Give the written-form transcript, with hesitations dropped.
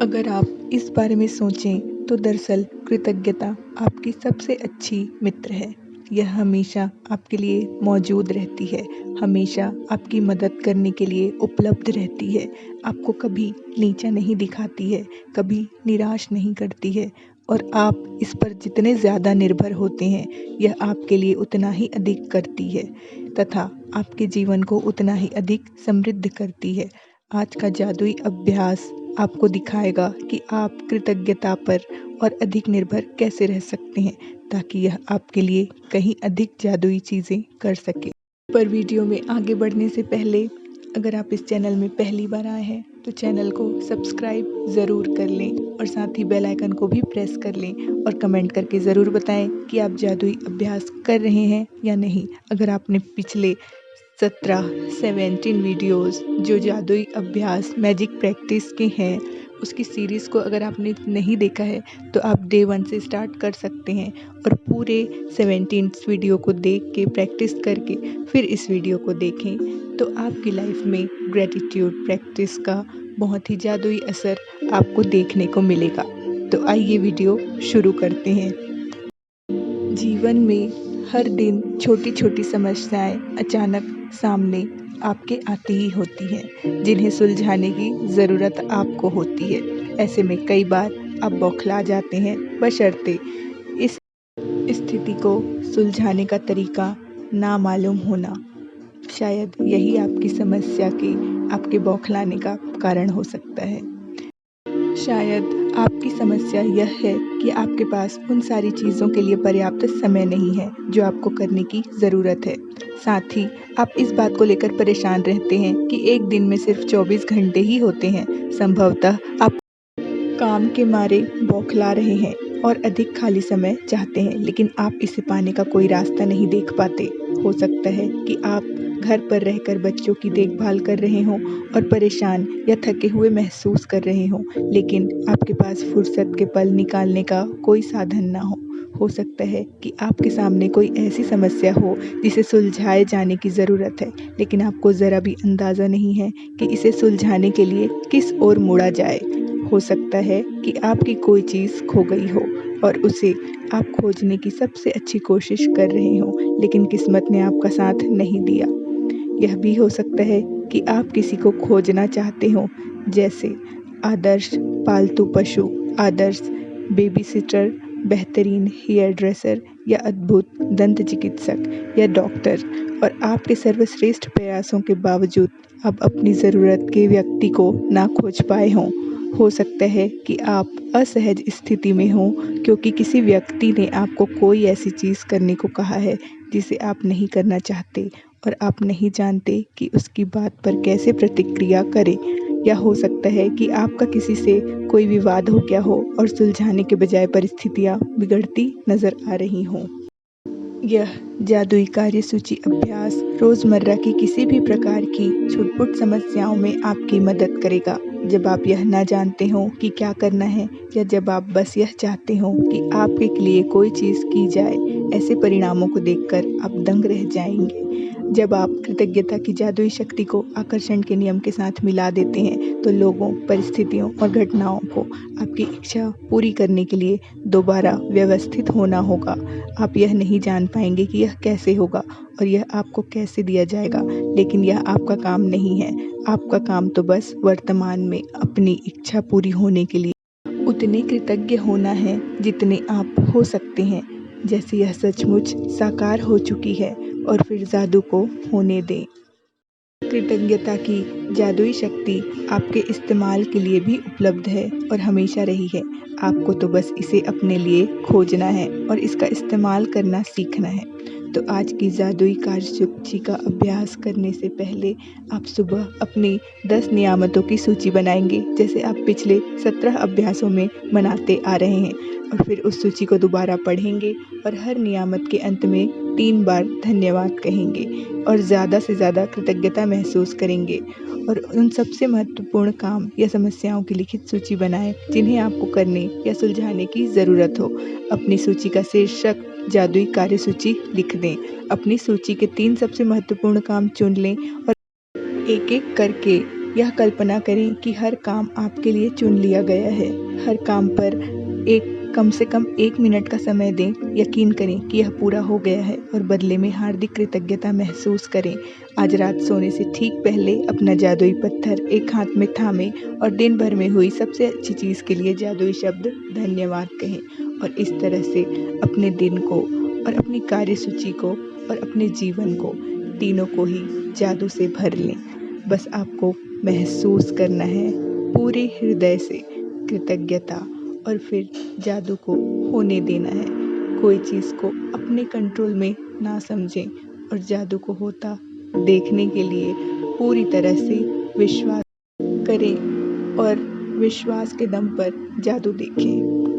अगर आप इस बारे में सोचें तो दरअसल कृतज्ञता आपकी सबसे अच्छी मित्र है। यह हमेशा आपके लिए मौजूद रहती है, हमेशा आपकी मदद करने के लिए उपलब्ध रहती है, आपको कभी नीचा नहीं दिखाती है, कभी निराश नहीं करती है और आप इस पर जितने ज़्यादा निर्भर होते हैं, यह आपके लिए उतना ही अधिक करती है तथा आपके जीवन को उतना ही अधिक समृद्ध करती है। आज का जादुई अभ्यास आपको दिखाएगा कि आप कृतज्ञता पर और अधिक निर्भर कैसे रह सकते हैं ताकि यह आपके लिए कहीं अधिक जादुई चीज़ें कर सके। पर वीडियो में आगे बढ़ने से पहले अगर आप इस चैनल में पहली बार आए हैं तो चैनल को सब्सक्राइब ज़रूर कर लें और साथ ही बेल आइकन को भी प्रेस कर लें और कमेंट करके ज़रूर बताएं कि आप जादुई अभ्यास कर रहे हैं या नहीं। अगर आपने पिछले 17 वीडियोस जो जादुई अभ्यास मैजिक प्रैक्टिस के हैं उसकी सीरीज़ को अगर आपने नहीं देखा है तो आप डे 1 से स्टार्ट कर सकते हैं और पूरे 17 वीडियो को देख के प्रैक्टिस करके फिर इस वीडियो को देखें तो आपकी लाइफ में ग्रेटिट्यूड प्रैक्टिस का बहुत ही जादुई असर आपको देखने को मिलेगा। तो आइए वीडियो शुरू करते हैं। जीवन में हर दिन छोटी छोटी समस्याएं अचानक सामने आपके आती ही होती हैं जिन्हें सुलझाने की ज़रूरत आपको होती है। ऐसे में कई बार आप बौखला जाते हैं बशर्ते इस स्थिति को सुलझाने का तरीका ना मालूम होना। शायद यही आपकी समस्या के आपके बौखलाने का कारण हो सकता है। शायद आपकी समस्या यह है कि आपके पास उन सारी चीज़ों के लिए पर्याप्त समय नहीं है जो आपको करने की ज़रूरत है। साथ ही आप इस बात को लेकर परेशान रहते हैं कि एक दिन में सिर्फ 24 घंटे ही होते हैं। संभवतः आप काम के मारे बौखला रहे हैं और अधिक खाली समय चाहते हैं लेकिन आप इसे पाने का कोई रास्ता नहीं देख पाते। हो सकता है कि आप घर पर रहकर बच्चों की देखभाल कर रहे हों और परेशान या थके हुए महसूस कर रहे हों लेकिन आपके पास फुर्सत के पल निकालने का कोई साधन ना हो सकता है कि आपके सामने कोई ऐसी समस्या हो जिसे सुलझाए जाने की ज़रूरत है लेकिन आपको ज़रा भी अंदाज़ा नहीं है कि इसे सुलझाने के लिए किस ओर मुड़ा जाए। हो सकता है कि आपकी कोई चीज़ खो गई हो और उसे आप खोजने की सबसे अच्छी कोशिश कर रहे हो लेकिन किस्मत ने आपका साथ नहीं दिया। यह भी हो सकता है कि आप किसी को खोजना चाहते हो जैसे आदर्श पालतू पशु, आदर्श बेबीसिटर, बेहतरीन हेयर ड्रेसर या अद्भुत दंत चिकित्सक या डॉक्टर और आपके सर्वश्रेष्ठ प्रयासों के बावजूद आप अपनी ज़रूरत के व्यक्ति को ना खोज पाए हों। हो सकता है कि आप असहज स्थिति में हों क्योंकि किसी व्यक्ति ने आपको कोई ऐसी चीज़ करने को कहा है जिसे आप नहीं करना चाहते और आप नहीं जानते कि उसकी बात पर कैसे प्रतिक्रिया करें। या हो सकता है कि आपका किसी से कोई विवाद हो गया हो और सुलझाने के बजाय परिस्थितियाँ बिगड़ती नज़र आ रही हों। यह जादुई कार्यसूची अभ्यास रोज़मर्रा की किसी भी प्रकार की छुटपुट समस्याओं में आपकी मदद करेगा। जब आप यह ना जानते हो कि क्या करना है या जब आप बस यह चाहते हो कि आपके लिए कोई चीज़ की जाए, ऐसे परिणामों को देखकर आप दंग रह जाएंगे। जब आप कृतज्ञता की जादुई शक्ति को आकर्षण के नियम के साथ मिला देते हैं तो लोगों, परिस्थितियों और घटनाओं को आपकी इच्छा पूरी करने के लिए दोबारा व्यवस्थित होना होगा। आप यह नहीं जान पाएंगे कि यह कैसे होगा और यह आपको कैसे दिया जाएगा लेकिन यह आपका काम नहीं है। आपका काम तो बस वर्तमान में अपनी इच्छा पूरी होने के लिए उतने कृतज्ञ होना है जितने आप हो सकते हैं जैसे यह सचमुच साकार हो चुकी है और फिर जादू को होने दें। कृतज्ञता की जादुई शक्ति आपके इस्तेमाल के लिए भी उपलब्ध है और हमेशा रही है। आपको तो बस इसे अपने लिए खोजना है और इसका इस्तेमाल करना सीखना है। तो आज की जादुई कार्यसूची का अभ्यास करने से पहले आप सुबह अपनी 10 नियामतों की सूची बनाएंगे जैसे आप पिछले 17 अभ्यासों में मनाते आ रहे हैं और फिर उस सूची को दोबारा पढ़ेंगे और हर नियामत के अंत में 3 बार धन्यवाद कहेंगे और ज़्यादा से ज़्यादा कृतज्ञता महसूस करेंगे और उन सबसे महत्वपूर्ण काम या समस्याओं की लिखित सूची बनाएं जिन्हें आपको करने या सुलझाने की ज़रूरत हो। अपनी सूची का शीर्षक जादुई कार्यसूची लिख दें। अपनी सूची के 3 सबसे महत्वपूर्ण काम चुन लें और एक एक करके यह कल्पना करें कि हर काम आपके लिए चुन लिया गया है। हर काम पर कम से कम 1 मिनट का समय दें। यकीन करें कि यह पूरा हो गया है और बदले में हार्दिक कृतज्ञता महसूस करें। आज रात सोने से ठीक पहले अपना जादुई पत्थर एक हाथ में थामें और दिन भर में हुई सबसे अच्छी चीज़ के लिए जादुई शब्द धन्यवाद कहें। और इस तरह से अपने दिन को और अपनी कार्यसूची को और अपने जीवन को, तीनों को ही जादू से भर लें। बस आपको महसूस करना है पूरे हृदय से कृतज्ञता, और फिर जादू को होने देना है। कोई चीज़ को अपने कंट्रोल में ना समझें और जादू को होता देखने के लिए पूरी तरह से विश्वास करें और विश्वास के दम पर जादू देखें।